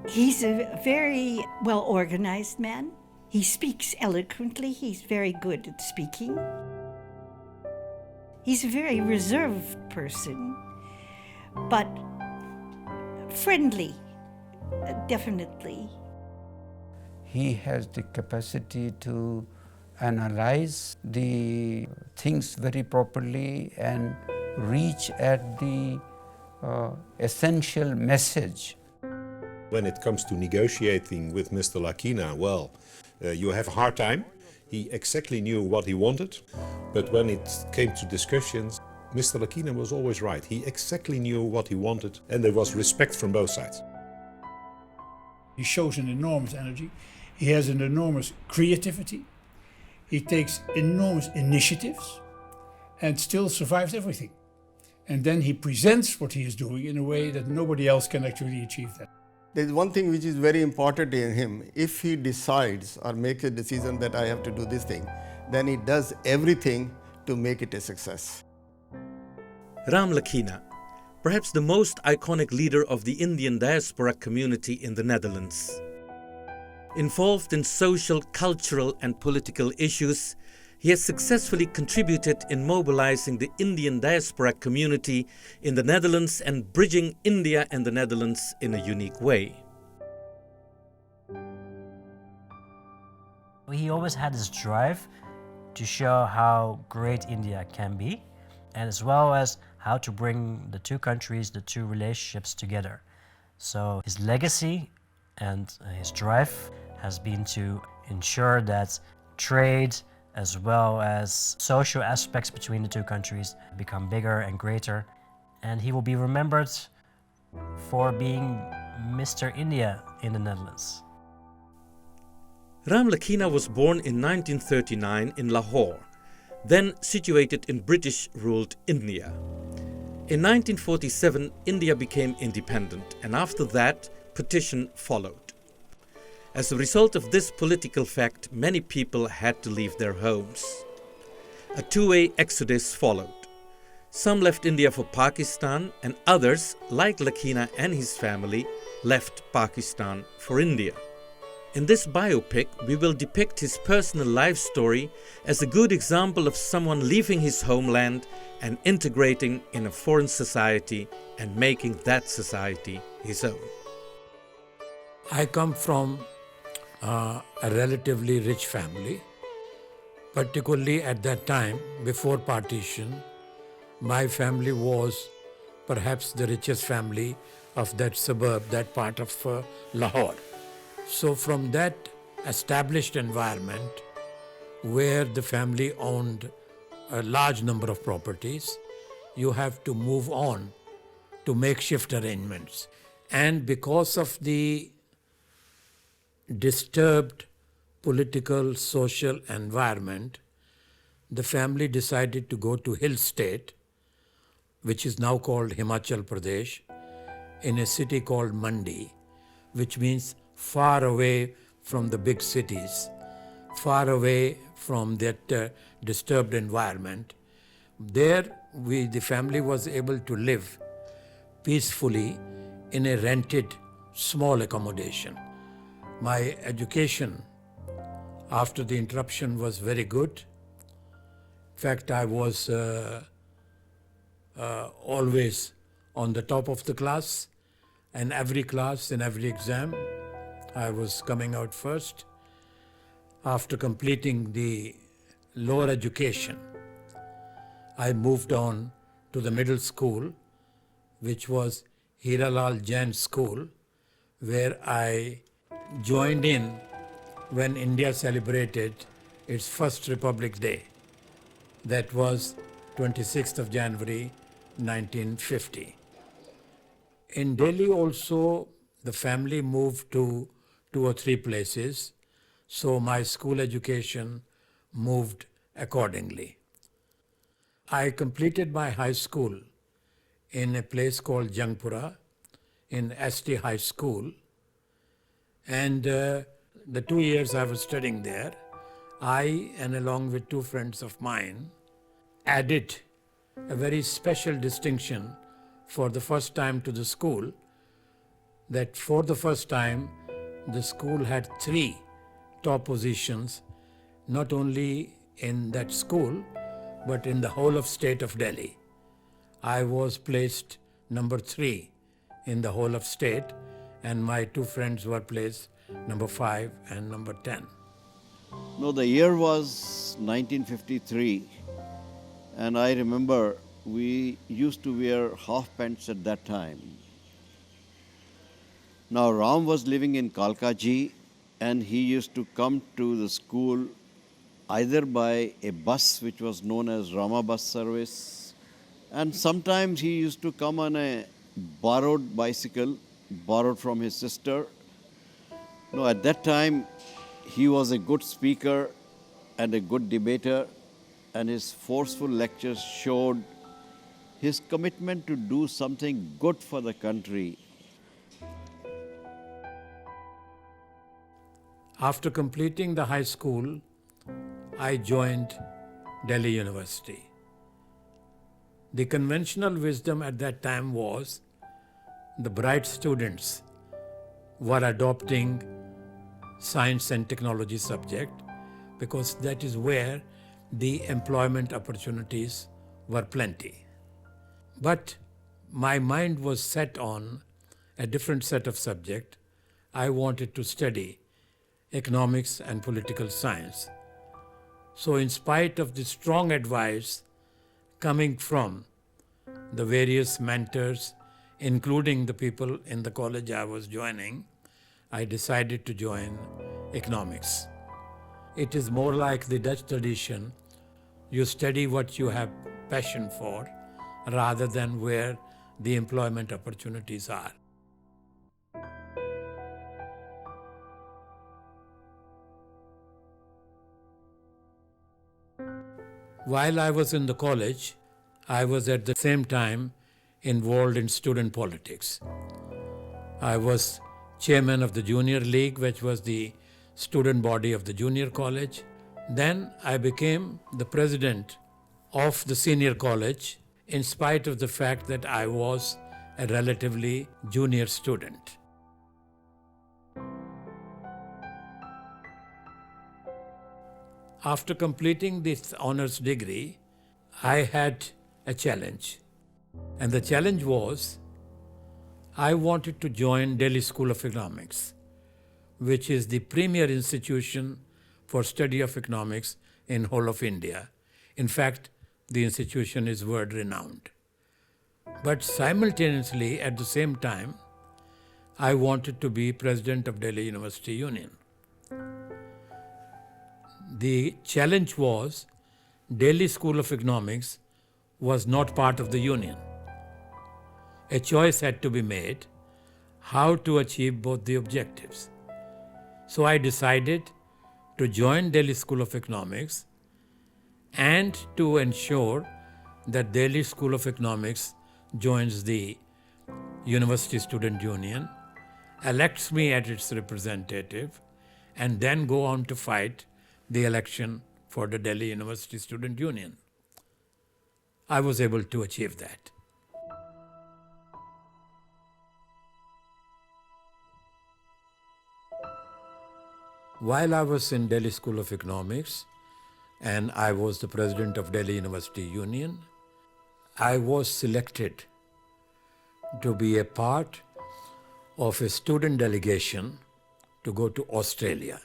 He's a very well-organized man. He speaks eloquently. He's very good at speaking. He's a very reserved person, but friendly, definitely. He has the capacity to analyze the things very properly and reach at the essential message. When it comes to negotiating with Mr. Lakhina, well, you have a hard time. He exactly knew what he wanted, but when it came to discussions, Mr. Lakhina was always right. He exactly knew what he wanted, and there was respect from both sides. He shows an enormous energy. He has an enormous creativity. He takes enormous initiatives and still survives everything. And then he presents what he is doing in a way that nobody else can actually achieve that. There is one thing which is very important in him. If he decides or makes a decision that I have to do this thing, then he does everything to make it a success. Ram Lakhina, perhaps the most iconic leader of the Indian diaspora community in the Netherlands. Involved in social, cultural and political issues, he has successfully contributed in mobilizing the Indian diaspora community in the Netherlands and bridging India and the Netherlands in a unique way. He always had this drive to show how great India can be, and as well as how to bring the two countries, the two relationships together. So his legacy and his drive has been to ensure that trade as well as social aspects between the two countries become bigger and greater. And he will be remembered for being Mr. India in the Netherlands. Ram Lakhina was born in 1939 in Lahore, then situated in British-ruled India. In 1947, India became independent, and after that, partition followed. As a result of this political fact, many people had to leave their homes. A two-way exodus followed. Some left India for Pakistan, and others, like Lakhina and his family, left Pakistan for India. In this biopic, we will depict his personal life story as a good example of someone leaving his homeland and integrating in a foreign society and making that society his own. I come from a relatively rich family, particularly at that time, before partition. My family was perhaps the richest family of that suburb, that part of Lahore. So from that established environment, where the family owned a large number of properties, you have to move on to makeshift arrangements. And because of the disturbed political, social environment, the family decided to go to Hill State, which is now called Himachal Pradesh, in a city called Mandi, which means far away from the big cities, far away from that disturbed environment. There, the family was able to live peacefully in a rented small accommodation. My education after the interruption was very good. In fact, I was always on the top of the class, and every class, in every exam, I was coming out first. After completing the lower education, I moved on to the middle school, which was Hiralal Jain School, where I joined in when India celebrated its first Republic Day. That was 26th of January 1950. In Delhi also, the family moved to 2 or 3 places, so my school education moved accordingly. I completed my high school in a place called Jangpura, in ST High School, and the 2 years I was studying there, I, and along with 2 friends of mine, added a very special distinction for the first time to the school, that for the first time the school had 3 top positions, not only in that school but in the whole of state of Delhi. I was placed number 3 in the whole of state, and my 2 friends were placed number 5 and number 10. No, the year was 1953, and I remember we used to wear half pants at that time. Now Ram was living in Kalkaji, and he used to come to the school either by a bus which was known as Rama bus service, and sometimes he used to come on a borrowed bicycle, borrowed from his sister. No, at that time he was a good speaker and a good debater, and his forceful lectures showed his commitment to do something good for the country. After completing the high school, I joined Delhi University. The conventional wisdom at that time was the bright students were adopting science and technology subject because that is where the employment opportunities were plenty. But my mind was set on a different set of subject. I wanted to study economics and political science. So in spite of the strong advice coming from the various mentors, including the people in the college I was joining, I decided to join economics. It is more like the Dutch tradition. You study what you have passion for rather than where the employment opportunities are. While I was in the college, I was at the same time involved in student politics. I was chairman of the Junior League, which was the student body of the junior college. Then I became the president of the senior college, in spite of the fact that I was a relatively junior student. After completing this honors degree, I had a challenge. And the challenge was, I wanted to join Delhi School of Economics, which is the premier institution for study of economics in whole of India. In fact, the institution is world renowned. But simultaneously, at the same time, I wanted to be president of Delhi University Union. The challenge was Delhi School of Economics was not part of the union. A choice had to be made how to achieve both the objectives. So I decided to join Delhi School of Economics and to ensure that Delhi School of Economics joins the University Student Union, elects me as its representative, and then go on to fight the election for the Delhi University Student Union. I was able to achieve that. While I was in Delhi School of Economics and I was the president of Delhi University Union, I was selected to be a part of a student delegation to go to Australia,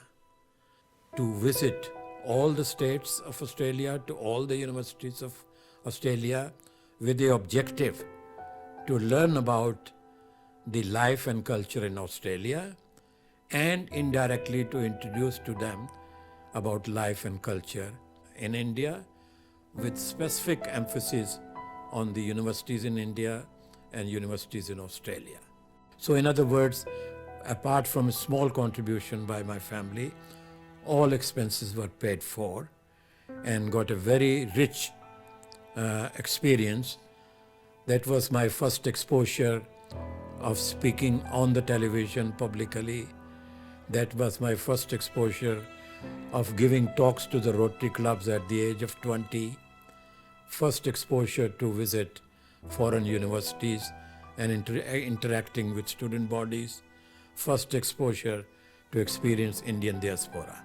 to visit all the states of Australia, to all the universities of Australia, with the objective to learn about the life and culture in Australia and indirectly to introduce to them about life and culture in India, with specific emphasis on the universities in India and universities in Australia. So in other words, apart from a small contribution by my family, all expenses were paid for, and got a very rich experience. That was my first exposure of speaking on the television publicly. That was my first exposure of giving talks to the Rotary clubs at the age of 20. First exposure to visit foreign universities and interacting with student bodies, first exposure to experience Indian diaspora.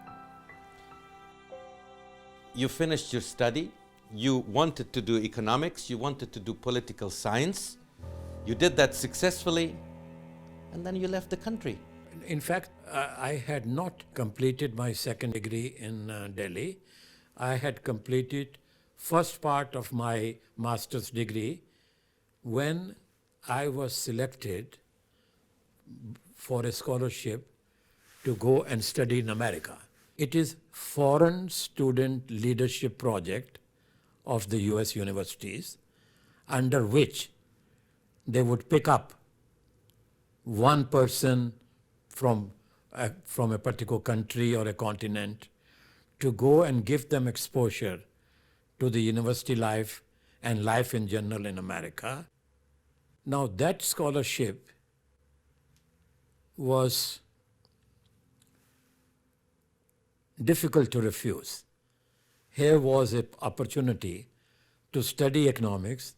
You finished your study, you wanted to do economics, you wanted to do political science, you did that successfully, and then you left the country. In fact, I had not completed my second degree in Delhi. I had completed first part of my master's degree when I was selected for a scholarship to go and study in America. It is Foreign Student Leadership Project of the US universities, under which they would pick up one person from a particular country or a continent to go and give them exposure to the university life and life in general in America. Now that scholarship was difficult to refuse. Here was an opportunity to study economics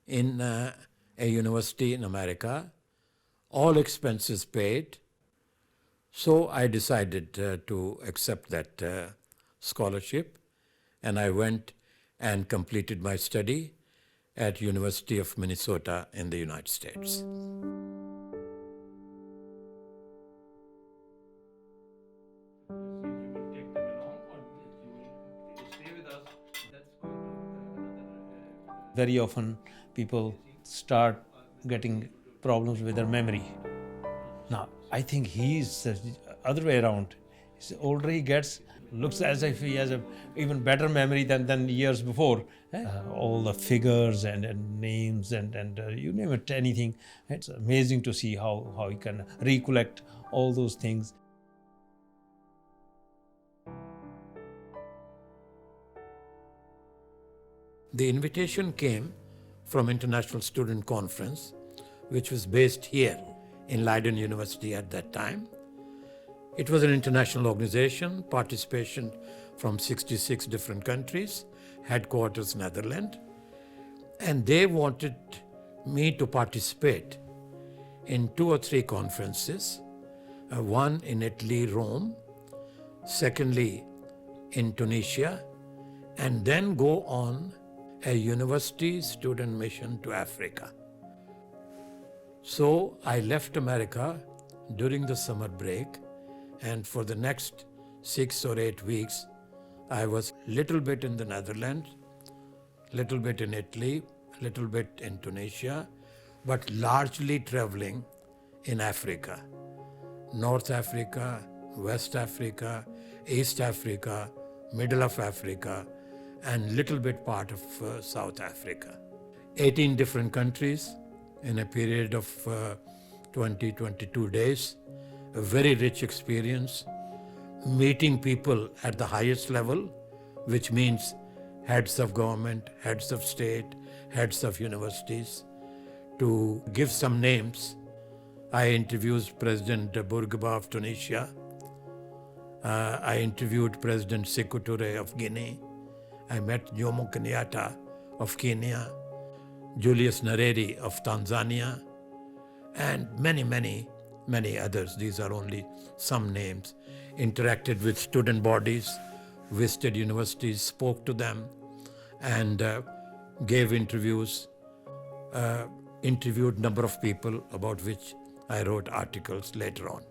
in a university in America, all expenses paid. So I decided to accept that scholarship, and I went and completed my study at University of Minnesota in the United States. Very often people start getting problems with their memory. Now, I think he's the other way around. The older he gets, looks as if he has an even better memory than years before. All the figures and names and you name it, anything. It's amazing to see how he can recollect all those things. The invitation came from International Student Conference, which was based here in Leiden University at that time. It was an international organization, participation from 66 different countries, headquarters Netherlands, and they wanted me to participate in 2 or 3 conferences, one in Italy, Rome, secondly in Tunisia, and then go on a university student mission to Africa. So I left America during the summer break, and for the next 6 or 8 weeks, I was little bit in the Netherlands, little bit in Italy, little bit in Tunisia, but largely traveling in Africa, North Africa, West Africa, East Africa, middle of Africa, and little bit part of South Africa. 18 different countries in a period of 22 days, a very rich experience, meeting people at the highest level, which means heads of government, heads of state, heads of universities. To give some names, I interviewed President Bourguiba of Tunisia, I interviewed President Sékou Touré of Guinea, I met Jomo Kenyatta of Kenya, Julius Nyerere of Tanzania, and many others. These are only some names. Interacted with student bodies, visited universities, spoke to them, and gave interviews, interviewed number of people about which I wrote articles later on.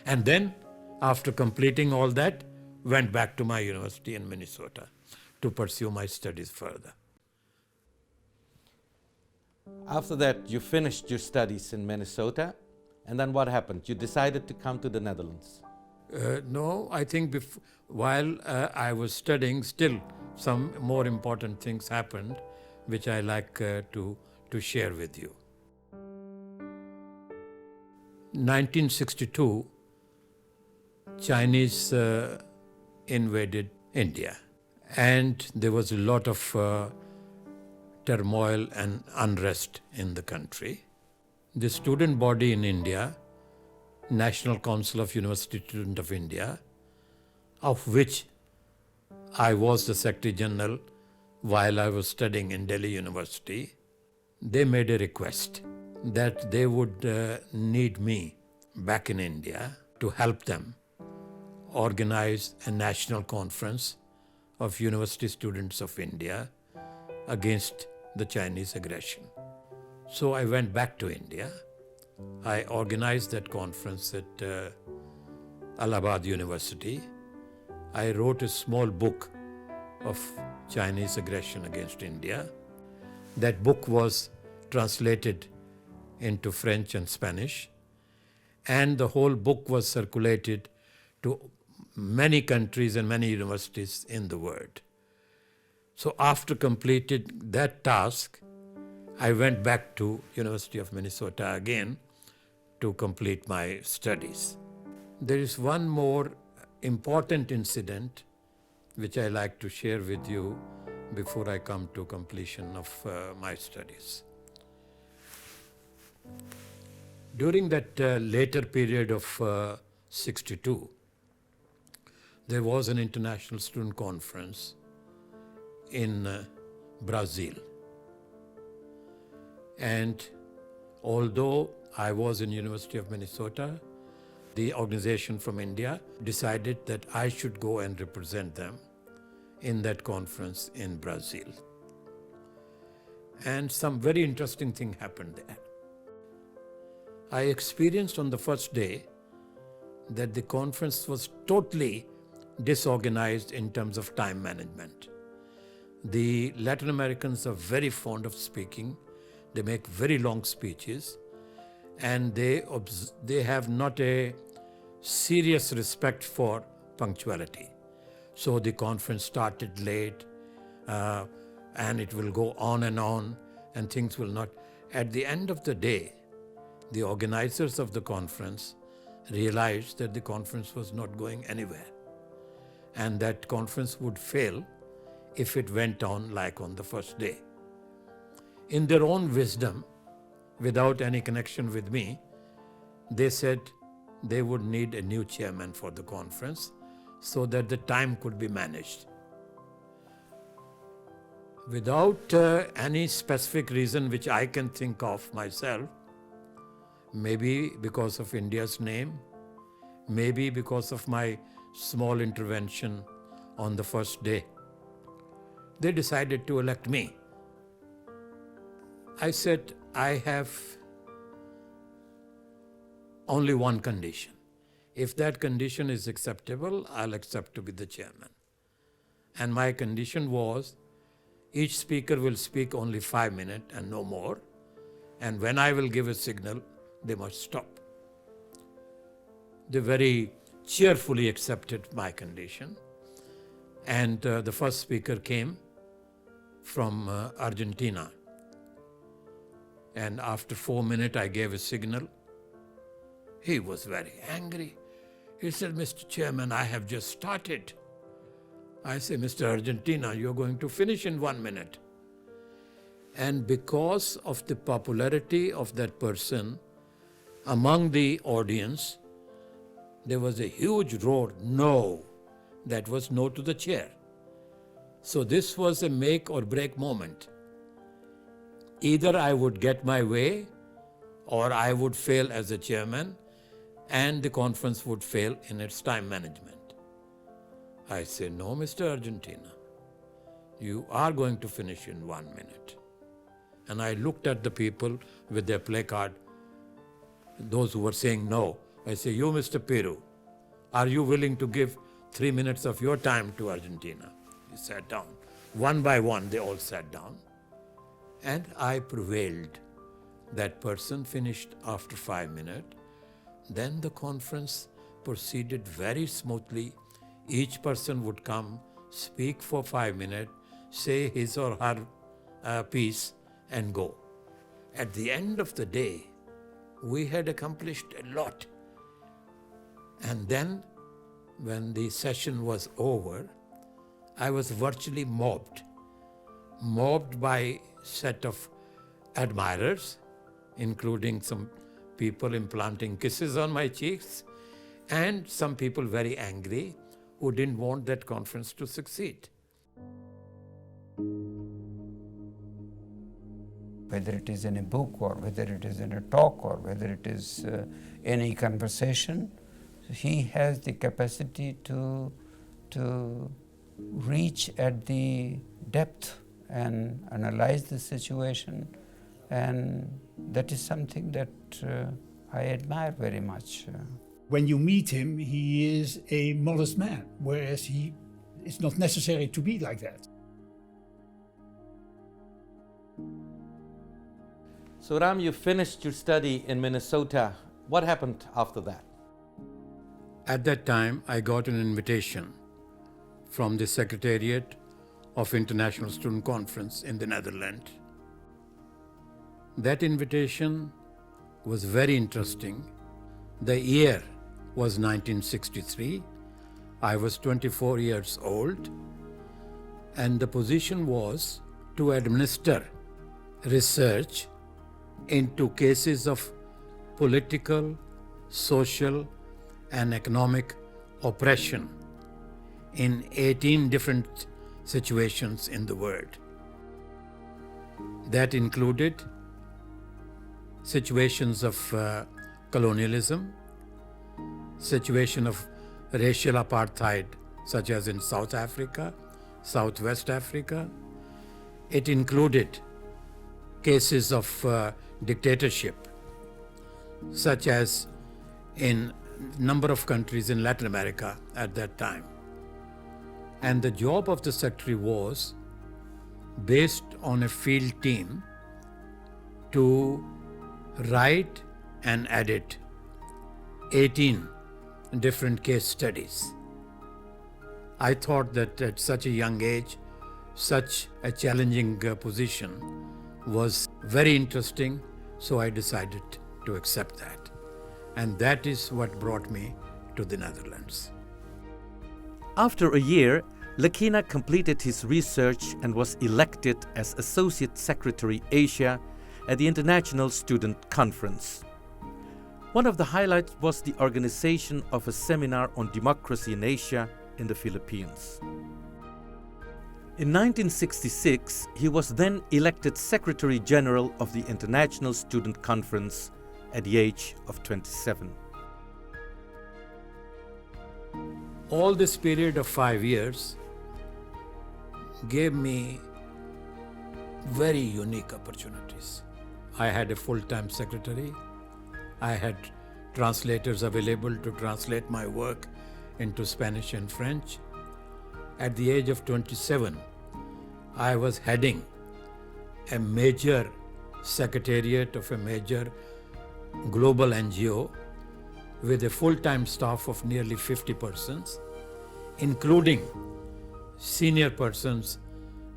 And then, after completing all that, went back to my university in Minnesota to pursue my studies further. After that, you finished your studies in Minnesota, and then what happened? You decided to come to the Netherlands. No, I think while I was studying, still some more important things happened, which I like to share with you. 1962, Chinese invaded India, and there was a lot of turmoil and unrest in the country. The student body in India, National Council of University Students of India, of which I was the Secretary General while I was studying in Delhi University, they made a request that they would need me back in India to help them organize a national conference of university students of India against the Chinese aggression. So I went back to India. I organized that conference at Allahabad University. I wrote a small book of Chinese aggression against India. That book was translated into French and Spanish, and the whole book was circulated to many countries and many universities in the world. So after completing that task, I went back to University of Minnesota again to complete my studies. There is one more important incident which I like to share with you before I come to completion of my studies. During that later period of 62, there was an international student conference in Brazil. And although I was in University of Minnesota, the organization from India decided that I should go and represent them in that conference in Brazil. And some very interesting thing happened there. I experienced on the first day that the conference was totally disorganized in terms of time management. The Latin Americans are very fond of speaking. They make very long speeches, and they have not a serious respect for punctuality. So the conference started late, and it will go on, and things will not. At the end of the day, the organizers of the conference realized that the conference was not going anywhere, and that conference would fail if it went on like on the first day. In their own wisdom, without any connection with me, they said they would need a new chairman for the conference so that the time could be managed. Without any specific reason which I can think of myself, maybe because of India's name, maybe because of my small intervention on the first day, they decided to elect me. I said, I have only one condition. If that condition is acceptable, I'll accept to be the chairman. And my condition was, each speaker will speak only 5 minutes and no more. And when I will give a signal, they must stop. They very cheerfully accepted my condition. And the first speaker came from Argentina. And after 4 minutes, I gave a signal. He was very angry. He said, Mr. Chairman, I have just started. I say, Mr. Argentina, you're going to finish in 1 minute. And because of the popularity of that person among the audience, there was a huge roar, no. That was no to the chair. So this was a make or break moment. Either I would get my way or I would fail as a chairman and the conference would fail in its time management. I say, no, Mr. Argentina, you are going to finish in 1 minute. And I looked at the people with their placard, those who were saying no. I say, you, Mr. Peru, are you willing to give 3 minutes of your time to Argentina? He sat down. One by one, they all sat down. And I prevailed. That person finished after 5 minutes. Then the conference proceeded very smoothly. Each person would come, speak for 5 minutes, say his or her piece, and go. At the end of the day, we had accomplished a lot. And then, when the session was over, I was virtually mobbed by a set of admirers, including some people implanting kisses on my cheeks, and some people very angry who didn't want that conference to succeed. whether it is in a book or whether it is in a talk or whether it is any conversation. He has the capacity to reach at the depth and analyze the situation, and that is something that I admire very much. When you meet him, he is a modest man, whereas it's not necessary to be like that. So Ram, you finished your study in Minnesota. What happened after that? At that time, I got an invitation from the Secretariat of International Student Conference in the Netherlands. That invitation was very interesting. The year was 1963. I was 24 years old, and the position was to administer research into cases of political, social, and economic oppression in 18 different situations in the world. That included situations of colonialism, situation of racial apartheid, such as in South Africa, Southwest Africa. It included cases of dictatorship, such as in a number of countries in Latin America at that time. And the job of the secretary was, based on a field team, to write and edit 18 different case studies. I thought that at such a young age, such a challenging position was very interesting, so I decided to accept that. And that is what brought me to the Netherlands. After a year, Lakhina completed his research and was elected as Associate Secretary Asia at the International Student Conference. One of the highlights was the organization of a seminar on democracy in Asia in the Philippines. In 1966, he was then elected Secretary General of the International Student Conference at the age of 27. All this period of 5 years gave me very unique opportunities. I had a full-time secretary. I had translators available to translate my work into Spanish and French. At the age of 27, I was heading a major secretariat of a major global NGO with a full-time staff of nearly 50 persons, including senior persons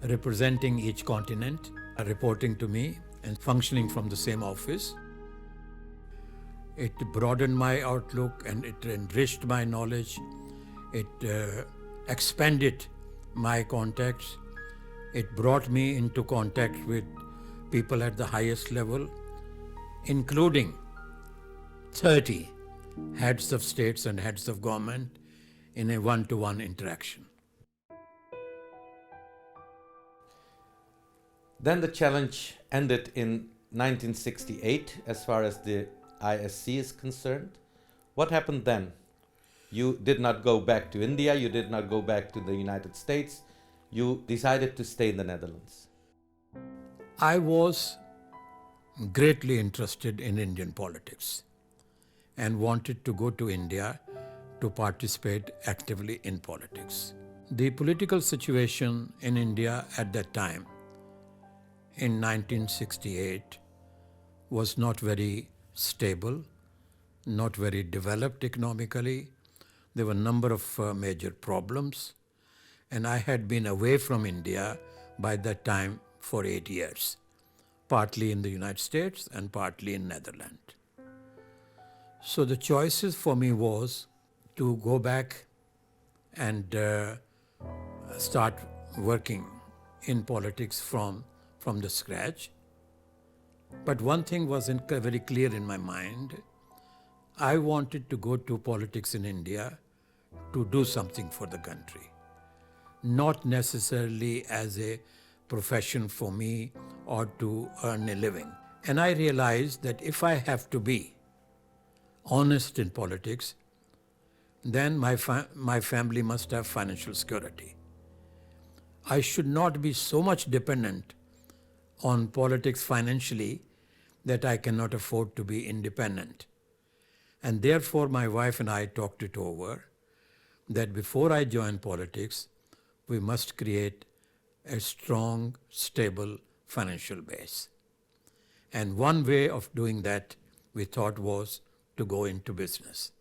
representing each continent, reporting to me and functioning from the same office. It broadened my outlook and it enriched my knowledge. It expanded my contacts. It brought me into contact with people at the highest level, including 30 heads of states and heads of government in a one-to-one interaction. Then the challenge ended in 1968 as far as the ISC is concerned. What happened then? You did not go back to India, you did not go back to the United States, you decided to stay in the Netherlands. I was greatly interested in Indian politics and wanted to go to India to participate actively in politics. The political situation in India at that time, in 1968, was not very stable, not very developed economically. There were a number of major problems, and I had been away from India by that time for 8 years, partly in the United States and partly in Netherlands. So the choices for me was to go back and start working in politics from the scratch. But one thing wasn't very clear in my mind. I wanted to go to politics in India to do something for the country, not necessarily as a profession for me or to earn a living. And I realized that if I have to be honest in politics, then my family must have financial security. I should not be so much dependent on politics financially that I cannot afford to be independent. And therefore my wife and I talked it over that before I join politics, we must create a strong, stable financial base. And one way of doing that, we thought, was to go into business.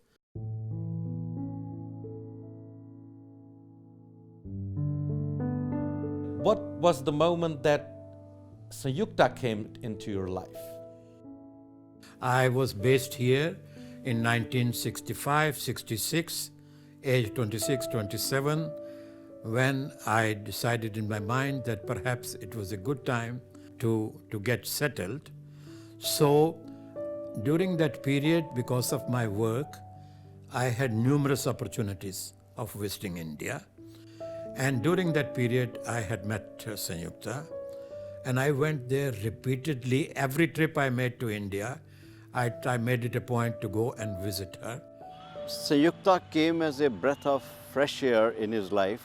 What was the moment that Sanjukta came into your life? I was based here in 1965, 66, age 26, 27, when I decided in my mind that perhaps it was a good time to get settled. So during that period, because of my work, I had numerous opportunities of visiting India. And during that period, I had met Sanjukta, and I went there repeatedly. Every trip I made to India, I made it a point to go and visit her. Sanjukta came as a breath of fresh air in his life,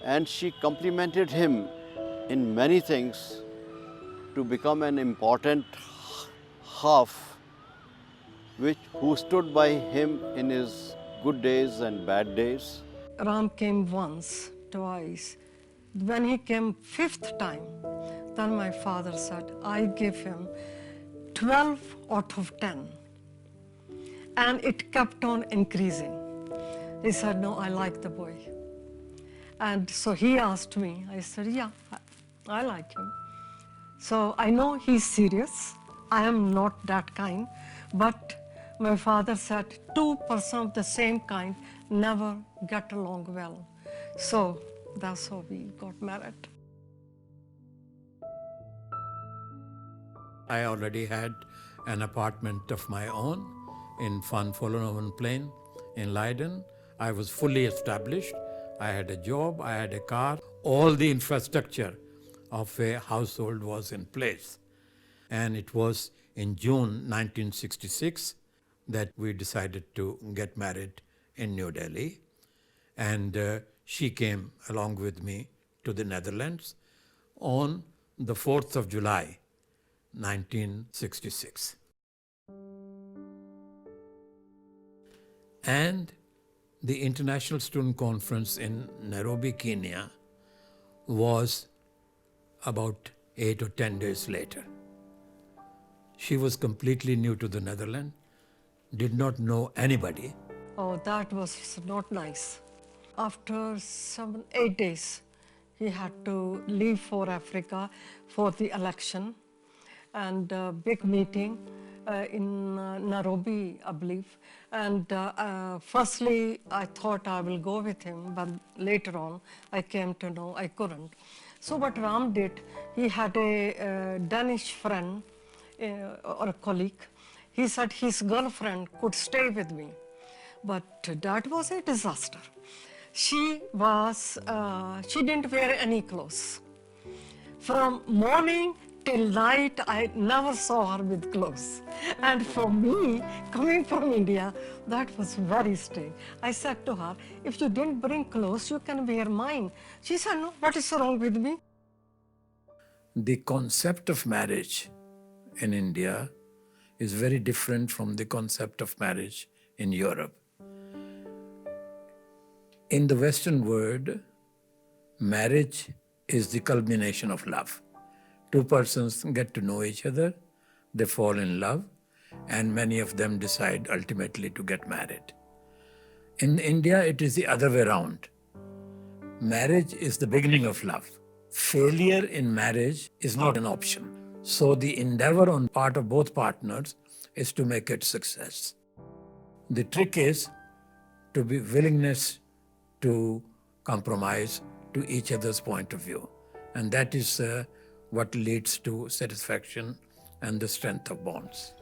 and she complimented him in many things to become an important half who stood by him in his good days and bad days. Ram came once, twice. When he came fifth time, then my father said, I give him 12 out of 10. And it kept on increasing. He said, no, I like the boy. And so he asked me, I said, yeah, I like him. So I know he's serious. I am not that kind, but my father said 2% of the same kind never get along well. So that's how we got married. I already had an apartment of my own in Van Vollenhoven Plain in Leiden. I was fully established. I had a job, I had a car. All the infrastructure of a household was in place. And it was in June 1966 that we decided to get married in New Delhi. And she came along with me to the Netherlands on the 4th of July, 1966. And the International Student Conference in Nairobi, Kenya was about 8 or 10 days later. She was completely new to the Netherlands, did not know anybody. Oh, that was not nice. After 8 days, he had to leave for Africa for the election and a big meeting in Nairobi, I believe. And firstly, I thought I will go with him, but later on, I came to know I couldn't. So what Ram did, he had a Danish friend or a colleague. He said his girlfriend could stay with me. But that was a disaster. She didn't wear any clothes. From morning till night, I never saw her with clothes. And for me, coming from India, that was very strange. I said to her, if you didn't bring clothes, you can wear mine. She said, no, what is wrong with me? The concept of marriage in India is very different from the concept of marriage in Europe. In the Western world, marriage is the culmination of love. Two persons get to know each other, they fall in love, and many of them decide ultimately to get married. In India, it is the other way around. Marriage is the beginning of love. Failure in marriage is not an option. So the endeavor on part of both partners is to make it success. The trick is to be willingness to compromise to each other's point of view. And that is what leads to satisfaction and the strength of bonds.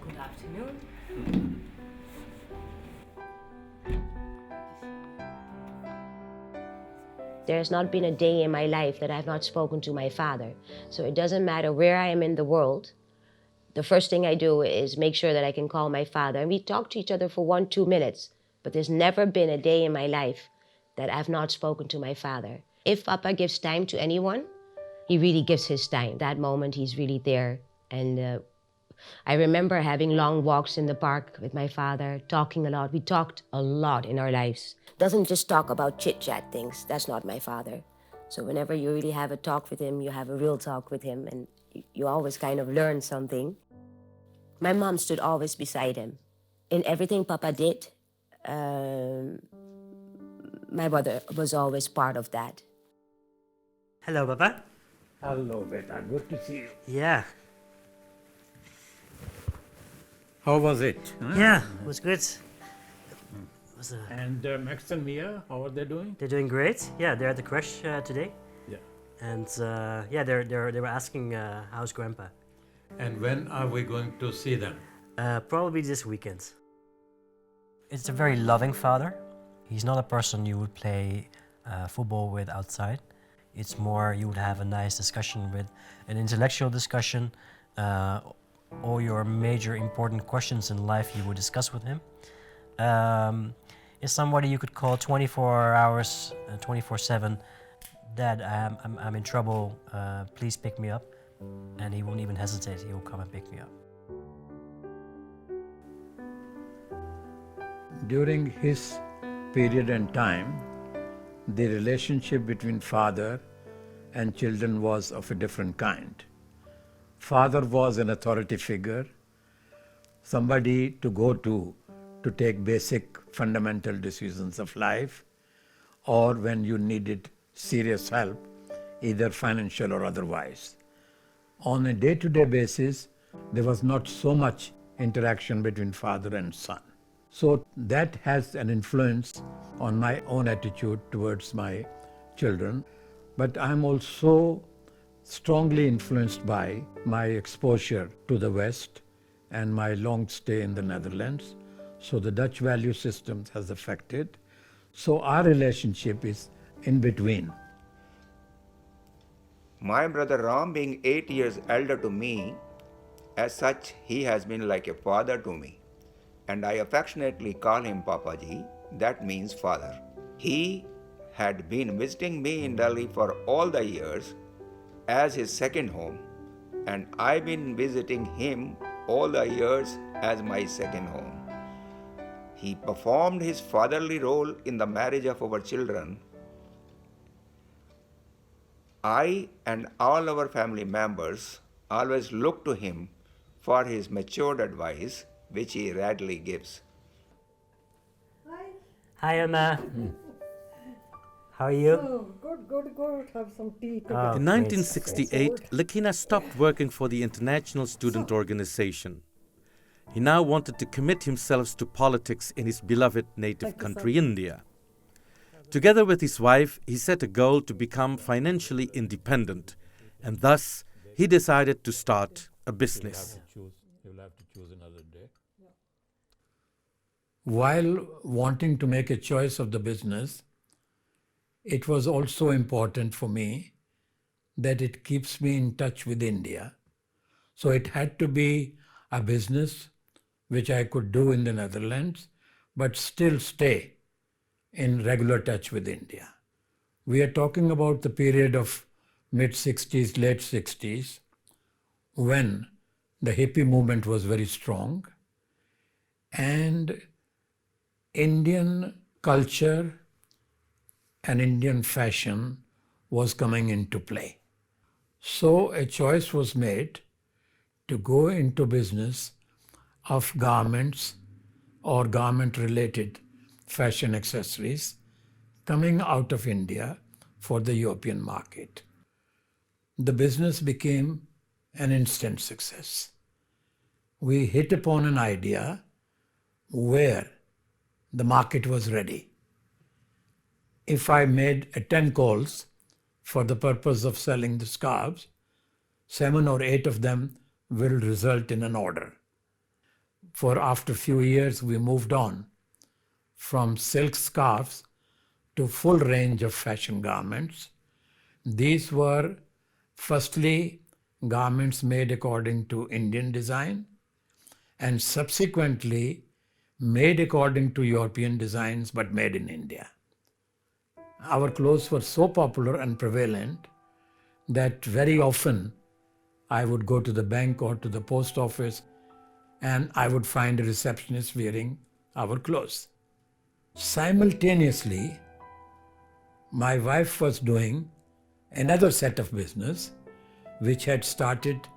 Good afternoon. There has not been a day in my life that I have not spoken to my father. So it doesn't matter where I am in the world. The first thing I do is make sure that I can call my father. And we talk to each other for 1-2 minutes. But there's never been a day in my life that I've not spoken to my father. If Papa gives time to anyone, he really gives his time. That moment, he's really there. And I remember having long walks in the park with my father, talking a lot. We talked a lot in our lives. Doesn't just talk about chit-chat things. That's not my father. So whenever you really have a talk with him, you have a real talk with him, and you always kind of learn something. My mom stood always beside him. In everything Papa did, my brother was always part of that. Hello, Papa. Hello, beta. Good to see you. Yeah. How was it? Huh? Yeah, it was good. And Max and Mia, how are they doing? They're doing great. Yeah, they're at the crash today. Yeah. And yeah, they were asking how's Grandpa. And when are we going to see them? Probably this weekend. It's a very loving father. He's not a person you would play football with outside. It's more you would have a nice discussion with, an intellectual discussion. All your major important questions in life you would discuss with him. Is somebody you could call 24 hours, 24/7. Dad, I'm in trouble. Please pick me up. And he won't even hesitate. He will come and pick me up. During his period and time, the relationship between father and children was of a different kind. Father was an authority figure, somebody to go to take basic fundamental decisions of life, or when you needed serious help, either financial or otherwise. On a day-to-day basis, there was not so much interaction between father and son. So that has an influence on my own attitude towards my children. But I'm also strongly influenced by my exposure to the West and my long stay in the Netherlands. So the Dutch value system has affected. So our relationship is in between. My brother Ram being 8 years elder to me, as such he has been like a father to me. And I affectionately call him Papaji, that means father. He had been visiting me in Delhi for all the years as his second home, and I've been visiting him all the years as my second home. He performed his fatherly role in the marriage of our children. I and all our family members always look to him for his matured advice, which he readily gives. Hi, Anna. How are you? Oh, good. Have some tea together. Oh, In 1968, Lakhina stopped working for the International Student Organization. He now wanted to commit himself to politics in his beloved native country, India. Together with his wife, he set a goal to become financially independent, and thus he decided to start a business. You'll have to choose another day. While wanting to make a choice of the business, it was also important for me that it keeps me in touch with India. So it had to be a business which I could do in the Netherlands, but still stay in regular touch with India. We are talking about the period of mid-60s, late 60s, when the hippie movement was very strong and Indian culture and Indian fashion was coming into play. So a choice was made to go into business of garments or garment-related fashion accessories coming out of India for the European market. The business became an instant success. We hit upon an idea where the market was ready. If I made 10 calls for the purpose of selling the scarves, 7 or 8 of them will result in an order. For after a few years, we moved on from silk scarves to full range of fashion garments. These were firstly garments made according to Indian design and subsequently made according to European designs but made in India. Our clothes were so popular and prevalent that very often I would go to the bank or to the post office and I would find a receptionist wearing our clothes. Simultaneously, my wife was doing another set of business which had started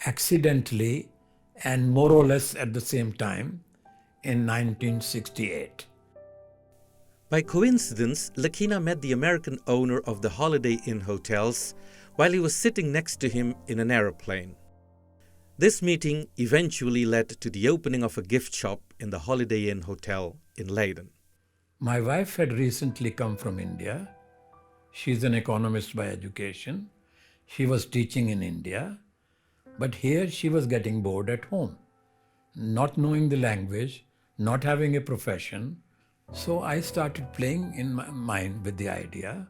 accidentally and more or less at the same time in 1968. By coincidence, Lakhina met the American owner of the Holiday Inn hotels while he was sitting next to him in an aeroplane. This meeting eventually led to the opening of a gift shop in the Holiday Inn hotel in Leiden. My wife had recently come from India. She's an economist by education. She was teaching in India, but here she was getting bored at home, not knowing the language, not having a profession. So I started playing in my mind with the idea,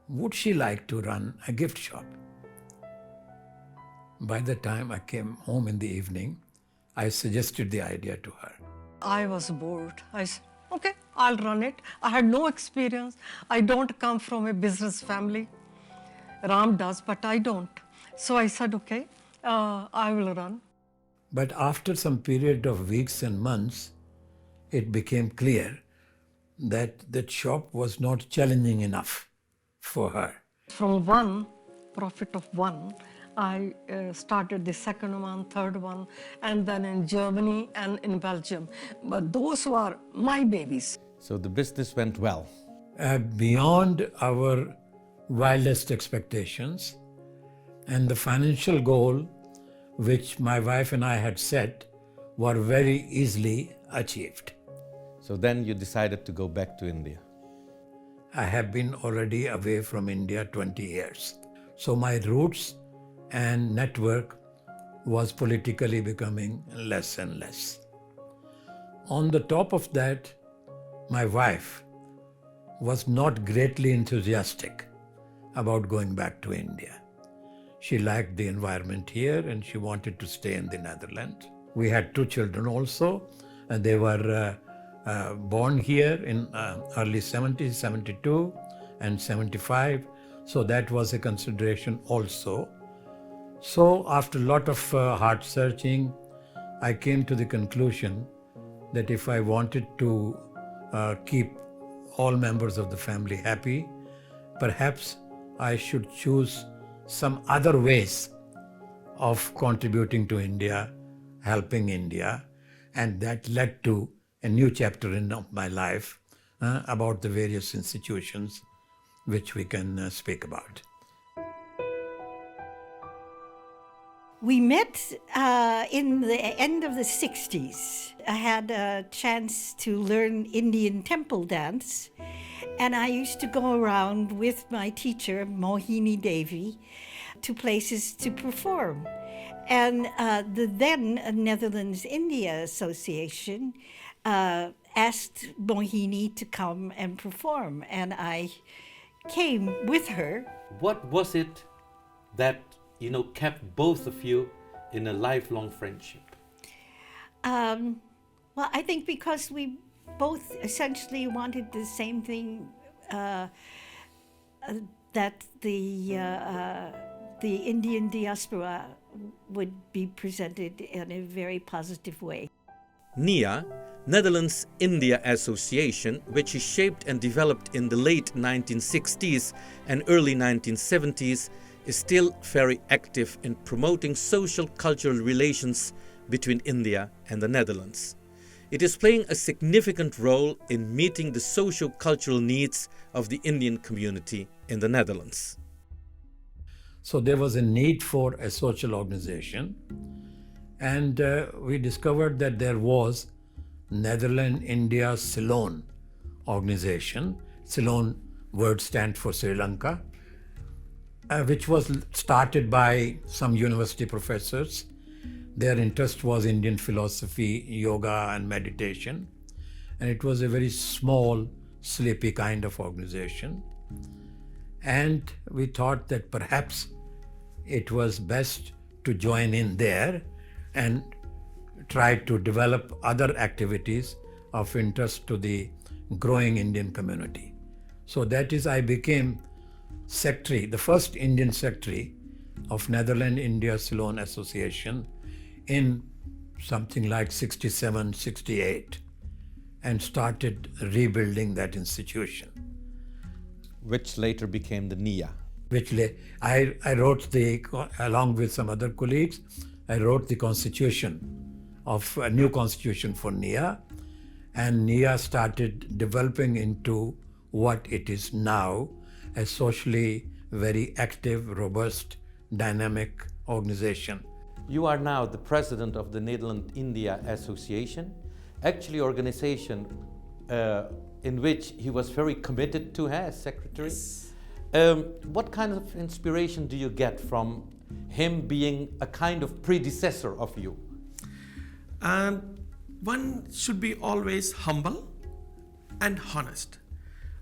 would she like to run a gift shop? By the time I came home in the evening, I suggested the idea to her. I was bored. I said, okay, I'll run it. I had no experience. I don't come from a business family. Ram does, but I don't. So I said, okay, I will run. But after some period of weeks and months, it became clear that that shop was not challenging enough for her. From one, profit of one, I started the second one, third one, and then in Germany and in Belgium. But those were my babies. So the business went well. Beyond our wildest expectations, and the financial goal which my wife and I had set were very easily achieved. So then you decided to go back to India. I have been already away from India 20 years. So my roots and network was politically becoming less and less. On the top of that, my wife was not greatly enthusiastic about going back to India. She liked the environment here and she wanted to stay in the Netherlands. We had 2 children also, and they were born here in early 70s, 72 and 75. So that was a consideration also. So after a lot of heart searching, I came to the conclusion that if I wanted to keep all members of the family happy, perhaps I should choose some other ways of contributing to India, helping India, and that led to a new chapter in my life about the various institutions which we can speak about. We met in the end of the 60s. I had a chance to learn Indian temple dance, and I used to go around with my teacher, Mohini Devi, to places to perform. And the then Netherlands-India Association asked Mohini to come and perform, and I came with her. What was it that kept both of you in a lifelong friendship? Well, I think because we both essentially wanted the same thing, that the Indian diaspora would be presented in a very positive way. NIA, Netherlands-India Association, which is shaped and developed in the late 1960s and early 1970s, is still very active in promoting social cultural relations between India and the Netherlands. It is playing a significant role in meeting the socio-cultural needs of the Indian community in the Netherlands. So there was a need for a social organization, and we discovered that there was Netherlands-India Ceylon organization. Ceylon word stands for Sri Lanka, which was started by some university professors. Their interest was Indian philosophy, yoga and meditation. And it was a very small sleepy kind of organization. And we thought that perhaps it was best to join in there and try to develop other activities of interest to the growing Indian community. So that is, I became secretary, the first Indian secretary of Netherlands India Ceylon Association in something like 67, 68, and started rebuilding that institution. Which later became the NIA. I wrote along with some other colleagues, I wrote the constitution of a new constitution for NIA, and NIA started developing into what it is now, a socially very active, robust, dynamic organization. You are now the president of the Netherlands India Association, actually organization in which he was very committed to as secretary. Yes. What kind of inspiration do you get from him being a kind of predecessor of you? One should be always humble and honest.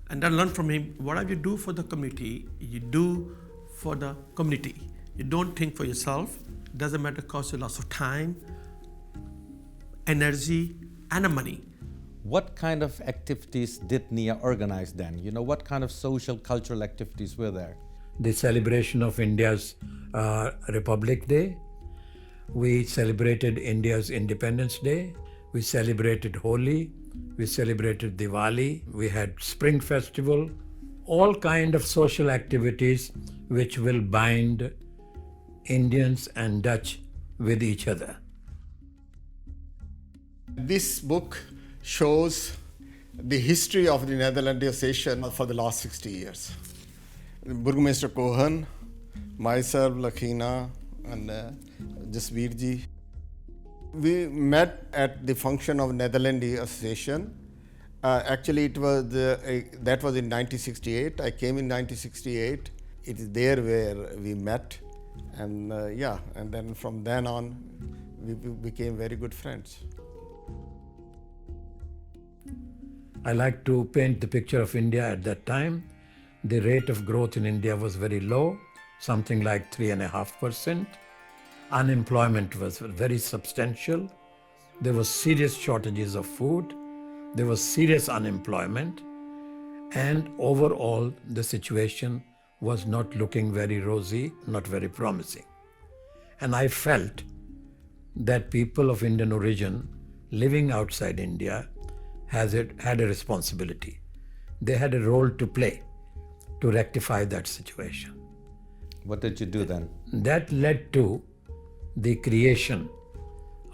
And I learned from him, whatever you do for the community, you do for the community. You don't think for yourself. It doesn't matter, cost you lots of time, energy, and money. What kind of activities did NIA organize then? You know, what kind of social, cultural activities were there? The celebration of India's Republic Day. We celebrated India's Independence Day. We celebrated Holi. We celebrated Diwali. We had Spring Festival. All kind of social activities which will bind Indians and Dutch with each other. This book shows the history of the Netherlands Association for the last 60 years. Burgomeester Cohen, myself, Lakhina, and Jasbirji. We met at the function of Netherlands Association. Actually, it was that was in 1968. I came in 1968. It is there where we met, and and then from then on, we became very good friends. I like to paint the picture of India at that time. The rate of growth in India was very low, something like 3.5%. Unemployment was very substantial. There was serious shortages of food. There was serious unemployment. And overall, the situation was not looking very rosy, not very promising. And I felt that people of Indian origin living outside India had a responsibility. They had a role to play to rectify that situation. What did you do then? That led to the creation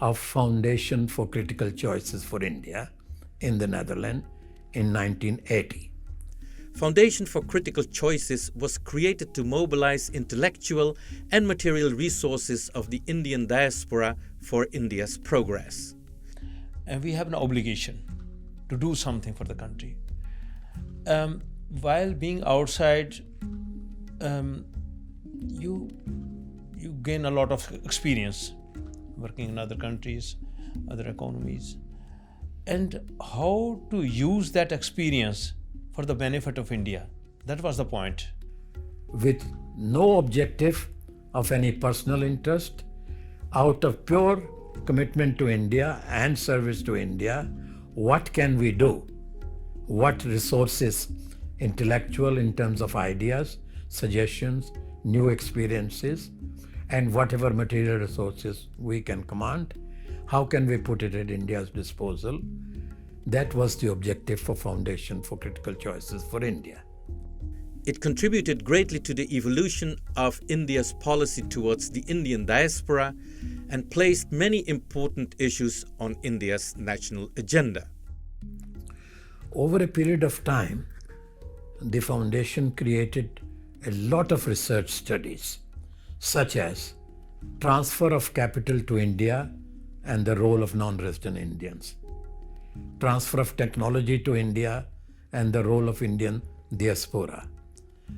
of Foundation for Critical Choices for India in the Netherlands in 1980. Foundation for Critical Choices was created to mobilize intellectual and material resources of the Indian diaspora for India's progress. And we have an obligation to do something for the country. While being outside, you gain a lot of experience working in other countries, other economies, and how to use that experience for the benefit of India. That was the point. With no objective of any personal interest, out of pure commitment to India and service to India, what can we do? What resources, intellectual in terms of ideas, suggestions, new experiences, and whatever material resources we can command, how can we put it at India's disposal? That was the objective for Foundation for Critical Choices for India. It contributed greatly to the evolution of India's policy towards the Indian diaspora and placed many important issues on India's national agenda. Over a period of time, the Foundation created a lot of research studies, such as transfer of capital to India and the role of non-resident Indians, transfer of technology to India and the role of Indian diaspora,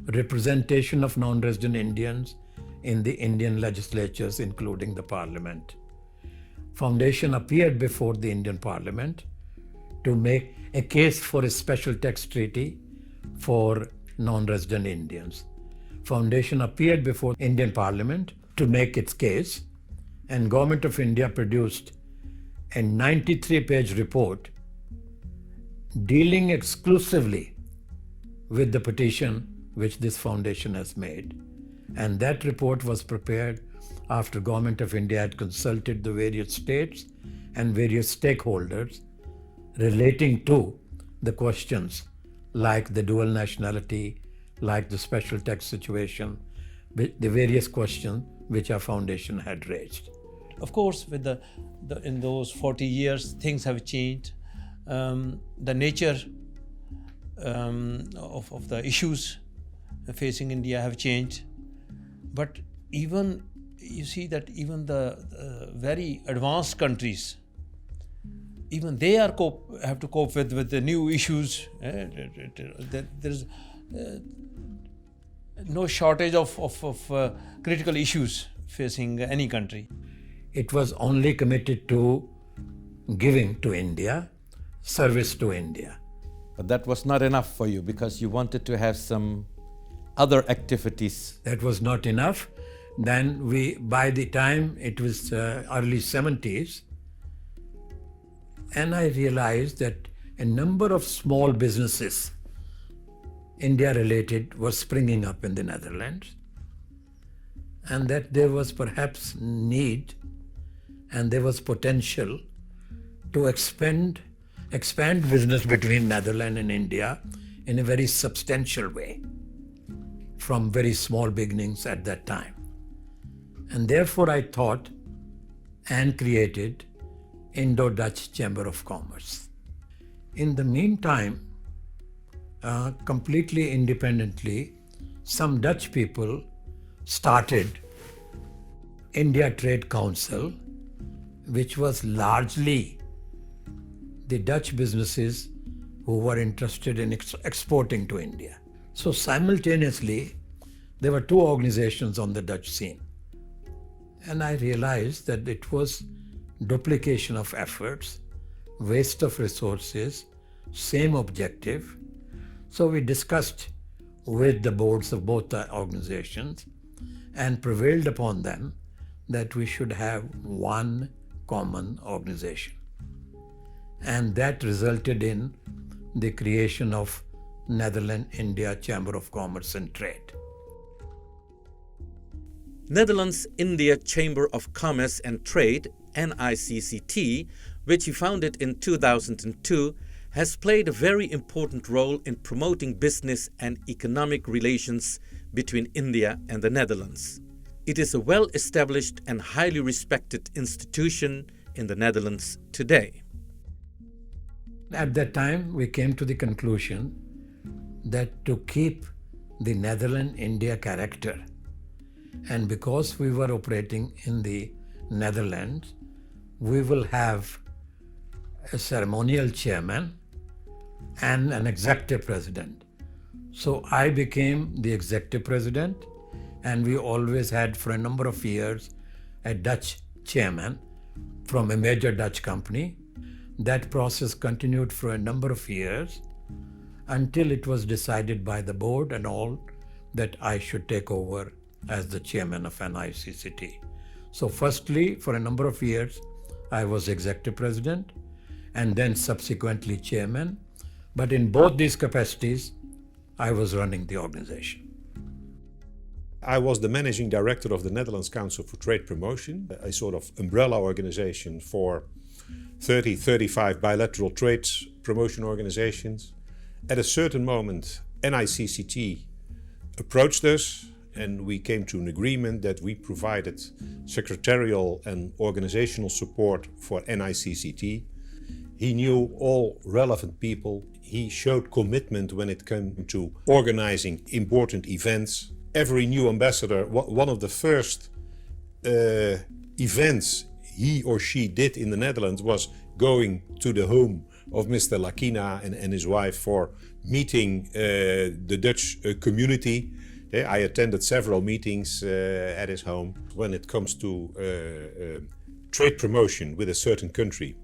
representation of non-resident Indians in the Indian legislatures, including the Parliament. Foundation appeared before the Indian Parliament to make a case for a special tax treaty for non-resident Indians. Foundation appeared before Indian Parliament to make its case, and Government of India produced a 93-page report dealing exclusively with the petition which this foundation has made. And that report was prepared after Government of India had consulted the various states and various stakeholders relating to the questions like the dual nationality, like the special tax situation, the various questions which our foundation had raised. Of course, with in those 40 years, things have changed. The nature of the issues facing India have changed. But even, you see that even the very advanced countries, even they are have to cope with the new issues. There's no shortage of critical issues facing any country. It was only committed to giving to India, service to India. But that was not enough for you because you wanted to have some other activities. That was not enough. Then by the time it was early 70s, and I realized that a number of small businesses, India-related, were springing up in the Netherlands, and that there was perhaps need and there was potential to expand business between Netherlands and India in a very substantial way from very small beginnings at that time. And therefore I thought and created Indo-Dutch Chamber of Commerce. In the meantime, completely independently, some Dutch people started India Trade Council, which was largely the Dutch businesses who were interested in exporting to India. So simultaneously, there were two organizations on the Dutch scene. And I realized that it was duplication of efforts, waste of resources, same objective. So we discussed with the boards of both the organizations and prevailed upon them that we should have one common organization. And that resulted in the creation of Netherlands-India Chamber of Commerce and Trade. Netherlands-India Chamber of Commerce and Trade, NICCT, which he founded in 2002, has played a very important role in promoting business and economic relations between India and the Netherlands. It is a well-established and highly respected institution in the Netherlands today. At that time, we came to the conclusion that to keep the Netherlands-India character, and because we were operating in the Netherlands, we will have a ceremonial chairman and an executive president. So I became the executive president, and we always had for a number of years a Dutch chairman from a major Dutch company. That process continued for a number of years until it was decided by the board and all that I should take over as the chairman of NICCT. So firstly, for a number of years, I was executive president and then subsequently chairman. But in both these capacities, I was running the organization. I was the managing director of the Netherlands Council for Trade Promotion, a sort of umbrella organization for 35 bilateral trade promotion organizations. At a certain moment, NICCT approached us and we came to an agreement that we provided secretarial and organizational support for NICCT. He knew all relevant people. He showed commitment when it came to organizing important events. Every new ambassador, one of the first events he or she did in the Netherlands was going to the home of Mr. Lakhina and his wife for meeting the Dutch community. I attended several meetings at his home. When it comes to trade promotion with a certain country,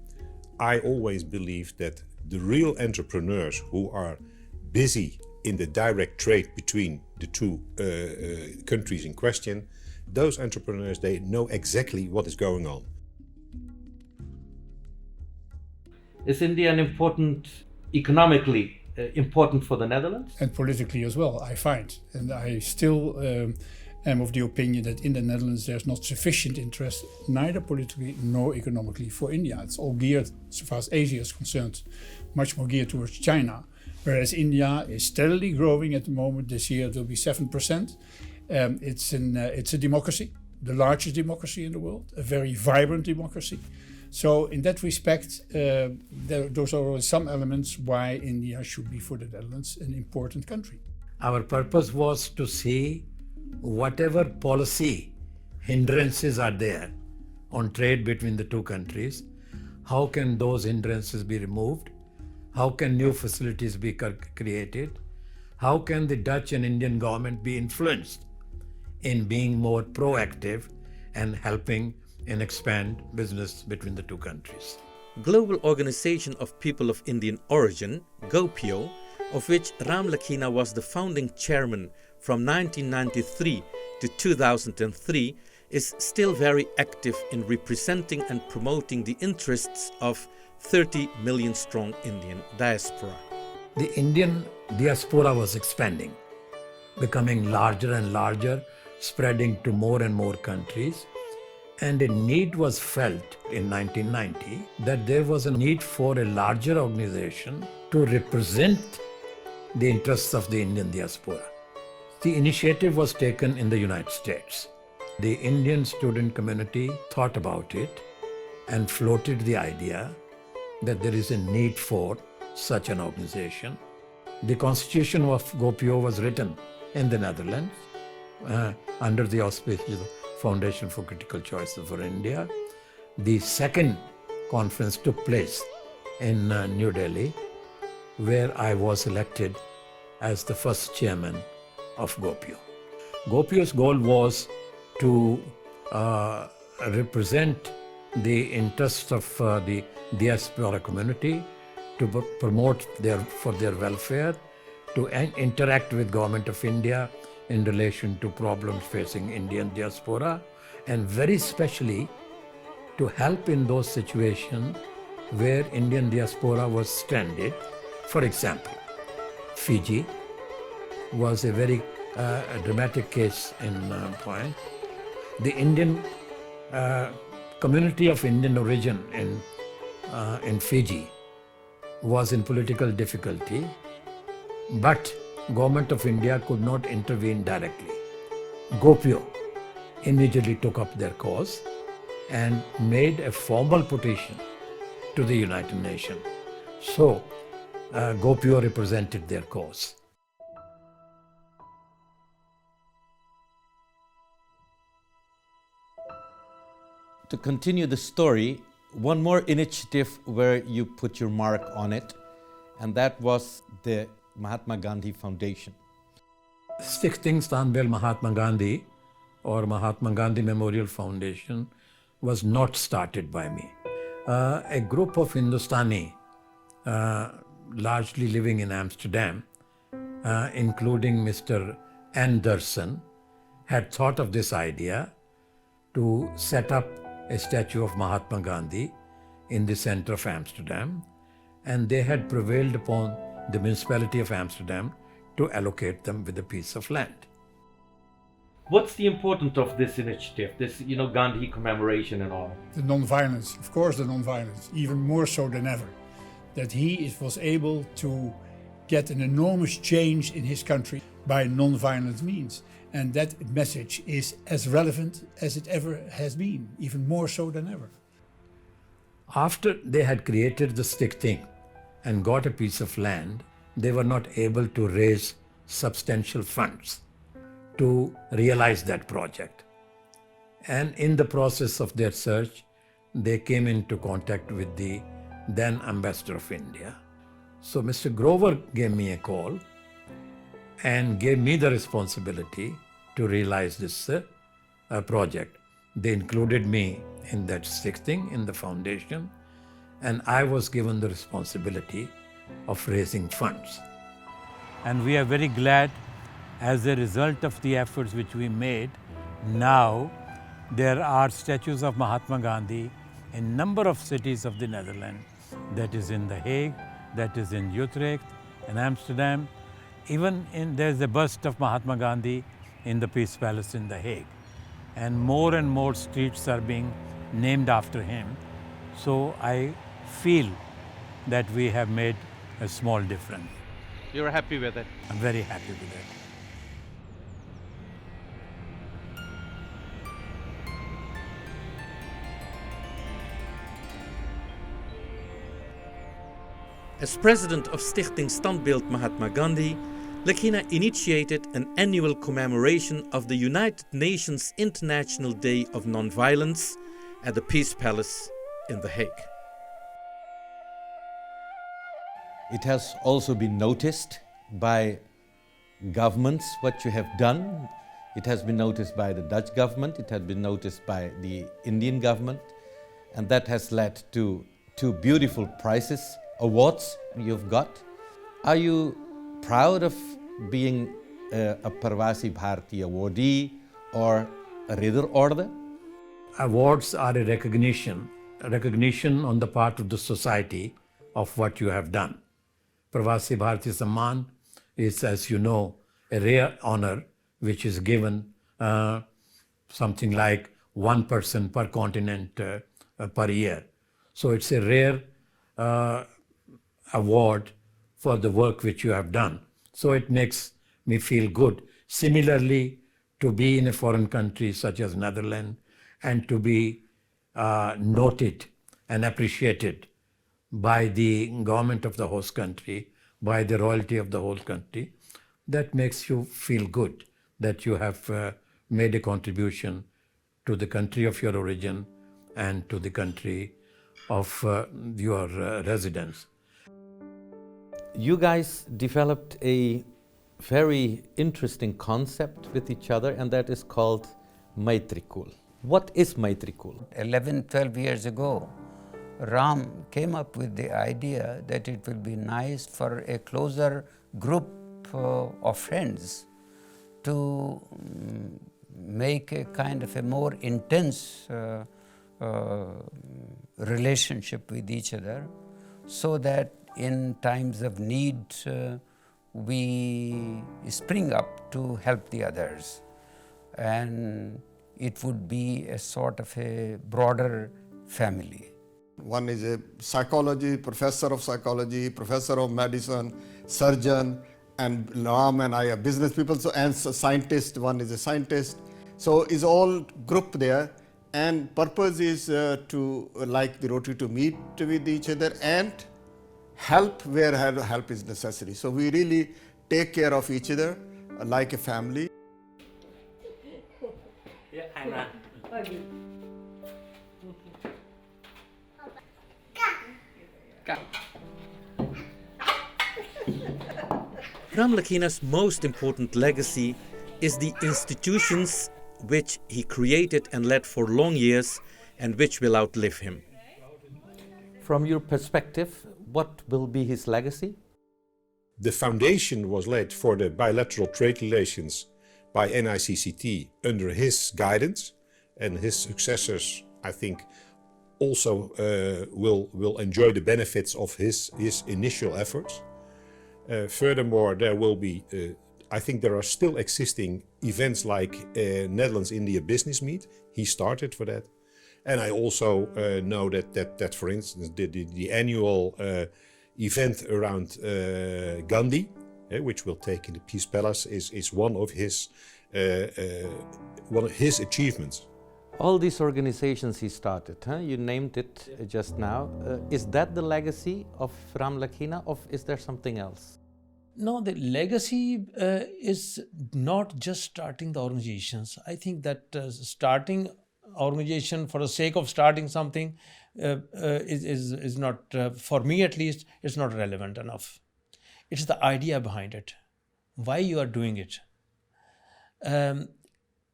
I always believe that The real entrepreneurs who are busy in the direct trade between the two countries in question, those entrepreneurs, they know exactly what is going on. Is India an important, economically important for the Netherlands? And politically as well, I find. And I still am of the opinion that in the Netherlands there's not sufficient interest, neither politically nor economically, for India. It's all geared, so far as Asia is concerned, much more geared towards China. Whereas India is steadily growing at the moment. This year it will be 7%. It's a democracy, the largest democracy in the world, a very vibrant democracy. So in that respect, those are some elements why India should be for the Netherlands an important country. Our purpose was to see whatever policy hindrances are there on trade between the two countries, how can those hindrances be removed? How can new facilities be created? How can the Dutch and Indian government be influenced in being more proactive and helping and expand business between the two countries? Global Organization of People of Indian Origin, GOPIO, of which Ram Lakhina was the founding chairman from 1993 to 2003, is still very active in representing and promoting the interests of 30 million strong Indian diaspora. The Indian diaspora was expanding, becoming larger and larger, spreading to more and more countries. And a need was felt in 1990 that there was a need for a larger organization to represent the interests of the Indian diaspora. The initiative was taken in the United States. The Indian student community thought about it and floated the idea that there is a need for such an organization. The constitution of GOPIO was written in the Netherlands under the auspices of Foundation for Critical Choices for India. The second conference took place in New Delhi, where I was elected as the first chairman of GOPIO. GOPIO's goal was to represent the interests of the diaspora community, to promote for their welfare, to interact with Government of India in relation to problems facing Indian diaspora, and very specially to help in those situations where Indian diaspora was stranded. For example, Fiji was a very dramatic case in point. The Indian community of Indian origin in Fiji was in political difficulty, but Government of India could not intervene directly. GOPIO immediately took up their cause and made a formal petition to the United Nations. So GOPIO represented their cause. To continue the story, one more initiative where you put your mark on it, and that was the Mahatma Gandhi Foundation. 16th Tanbel Mahatma Gandhi or Mahatma Gandhi Memorial Foundation was not started by me. A group of Hindustani, largely living in Amsterdam, including Mr. Anderson, had thought of this idea to set up a statue of Mahatma Gandhi in the center of Amsterdam, and they had prevailed upon the municipality of Amsterdam to allocate them with a piece of land. What's the importance of this initiative, this Gandhi commemoration and all? The non-violence, of course the non-violence, even more so than ever. That he was able to get an enormous change in his country by non-violent means. And that message is as relevant as it ever has been, even more so than ever. After they had created the stick thing and got a piece of land, they were not able to raise substantial funds to realize that project. And in the process of their search, they came into contact with the then Ambassador of India. So Mr. Grover gave me a call and gave me the responsibility to realize this project. They included me in that stick thing, in the foundation, and I was given the responsibility of raising funds. And we are very glad, as a result of the efforts which we made, now there are statues of Mahatma Gandhi in a number of cities of the Netherlands. That is in The Hague, that is in Utrecht, in Amsterdam. Even there's a bust of Mahatma Gandhi in the Peace Palace in The Hague. And more streets are being named after him. So I feel that we have made a small difference. You're happy with it? I'm very happy with it. As president of Stichting Standbeeld Mahatma Gandhi, Lakhina initiated an annual commemoration of the United Nations International Day of Nonviolence at the Peace Palace in The Hague. It has also been noticed by governments what you have done. It has been noticed by the Dutch government, it has been noticed by the Indian government, and that has led to two beautiful prizes, awards you've got. Are you proud of being a Parvasi Bharati awardee or a Ridder Order? Awards are a recognition on the part of the society of what you have done. Parvasi Bharati Samman is, as you know, a rare honor which is given something like one person per continent per year. So it's a rare award for the work which you have done. So it makes me feel good. Similarly, to be in a foreign country such as Netherlands and to be noted and appreciated by the government of the host country, by the royalty of the whole country, that makes you feel good that you have made a contribution to the country of your origin and to the country of your residence. You guys developed a very interesting concept with each other, and that is called Maitrikul. What is Maitrikul? 11, 12 years ago, Ram came up with the idea that it will be nice for a closer group of friends to make a kind of a more intense relationship with each other, so that in times of need we spring up to help the others, and it would be a sort of a broader family. One is a psychology, professor of medicine, surgeon, and Ram and I are business people, so, and so scientist, one is a scientist. So it's all group there, and purpose is to, like the Rotary, to meet with each other and help where help is necessary. So we really take care of each other like a family. Yeah, hi, Ram. Ram Lakhina's most important legacy is the institutions which he created and led for long years and which will outlive him. From your perspective, what will be his legacy? The foundation was laid for the bilateral trade relations by NICCT under his guidance, and his successors, I think, also will enjoy the benefits of his initial efforts. Furthermore, there will be, I think there are still existing events like Netherlands-India Business Meet. He started for that. And I also know that for instance, the annual event around Gandhi, which will take in the Peace Palace, is one of his achievements. All these organizations he started, you named it just now. Is that the legacy of Ram Lakhina, or is there something else? No, the legacy is not just starting the organizations. I think that starting organization for the sake of starting something is not, for me at least, it's not relevant enough. It's the idea behind it, why you are doing it.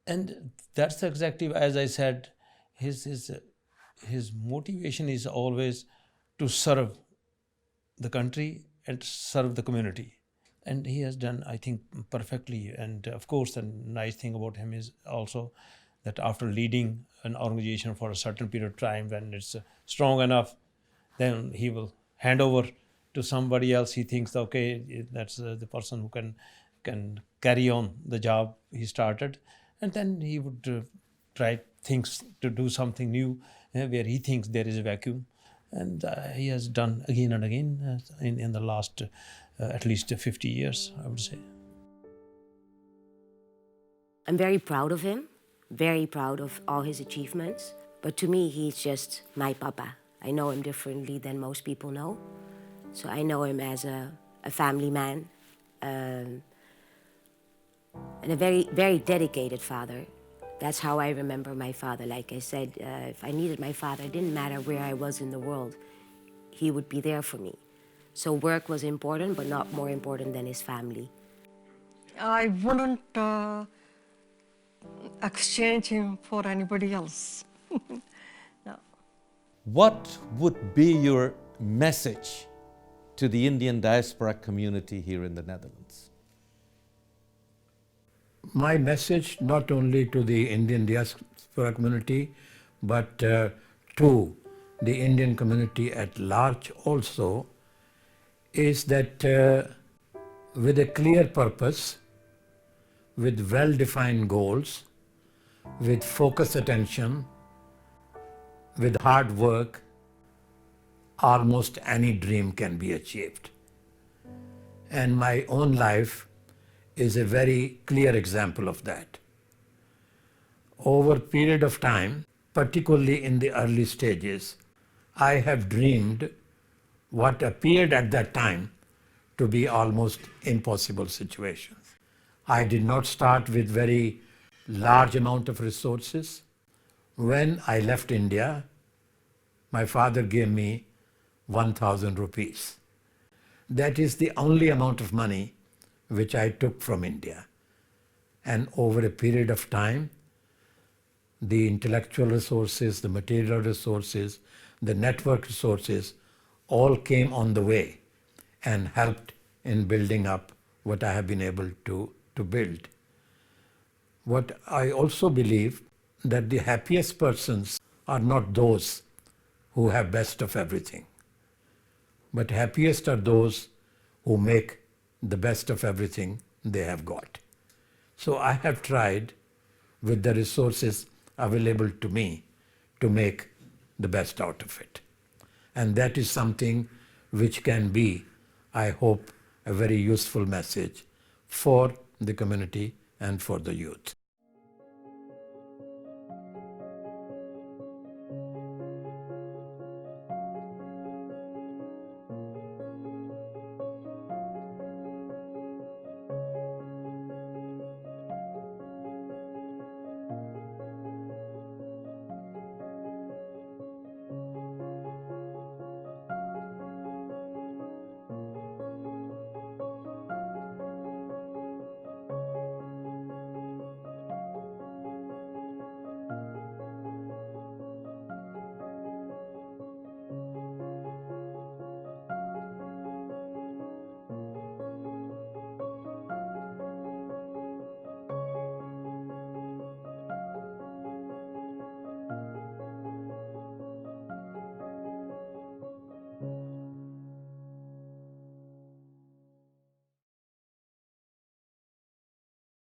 And that's exactly, as I said, his motivation is always to serve the country and serve the community. And he has done, I think, perfectly. And of course, the nice thing about him is also that after leading an organization for a certain period of time, when it's strong enough, then he will hand over to somebody else. He thinks, okay, that's the person who can carry on the job he started. And then he would try things to do something new where he thinks there is a vacuum. And he has done again and again in the last at least 50 years, I would say. I'm very proud of him, very proud of all his achievements. But to me, he's just my papa. I know him differently than most people know. So I know him as a family man and a very, very dedicated father. That's how I remember my father. Like I said, if I needed my father, it didn't matter where I was in the world. He would be there for me. So work was important, but not more important than his family. I wouldn't exchange him for anybody else. No. What would be your message to the Indian diaspora community here in the Netherlands? My message, not only to the Indian diaspora community, but to the Indian community at large also, is that with a clear purpose, with well-defined goals, with focused attention, with hard work, almost any dream can be achieved. And my own life is a very clear example of that. Over a period of time, particularly in the early stages, I have dreamed what appeared at that time to be almost impossible situations. I did not start with very large amount of resources. When I left India, my father gave me 1,000 rupees. That is the only amount of money which I took from India. And over a period of time, the intellectual resources, the material resources, the network resources all came on the way and helped in building up what I have been able to build. What I also believe that the happiest persons are not those who have best of everything, but happiest are those who make the best of everything they have got. So I have tried with the resources available to me to make the best out of it. And that is something which can be, I hope, a very useful message for the community and for the youth.